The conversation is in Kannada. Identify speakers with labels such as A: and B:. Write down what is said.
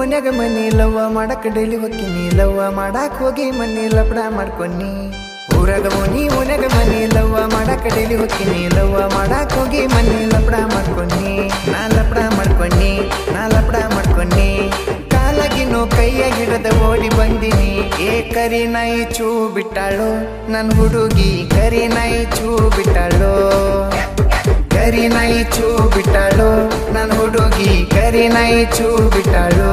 A: ಓನ್ಯಾಗ ಮನಿ ಲವ್ವ ಮಾಡಕ್ ಡೈಲಿ ಹೊಕ್ಕಿನಿ ಲವ್ವ ಮಾಡಾಕ್ ಹೋಗಿ ಮನಿ ಲಪಡ ಮಾಡ್ಕೊನಿ ಊರಾಗ ಓನ್ಯಾಗ ಮನಿ ಲವ್ವ ಮಾಡಕ್ ಡೈಲಿ ಹೊಕ್ಕಿನಿ ಲವ್ವ ಮಾಡಾಕ್ ಹೋಗಿ ಮನಿ ಲಪಡ ಮಾಡ್ಕೊನಿ ನಾ ಲಪಡ ಮಾಡ್ಕೊನಿ ಕಾಲಾಗಿನೋ ಕೈಯ ಹಿಡದ ಓಡಿ ಬಂದಿನಿ ಏ ಕರಿ ನಾಯಿ ಚೂ ಬಿಟ್ಟಾಳು ನನ್ ಹುಡುಗಿ ಕರಿ ನಾಯಿ ಚೂ ಬಿಟ್ಟಾಳು ಕರಿ ನಾಯಿ ಚೂ ಬಿಟ್ಟಾಳು ನನ್ ಹುಡುಗಿ ಕರಿ ನಾಯಿ ಚೂ ಬಿಟ್ಟಾಳು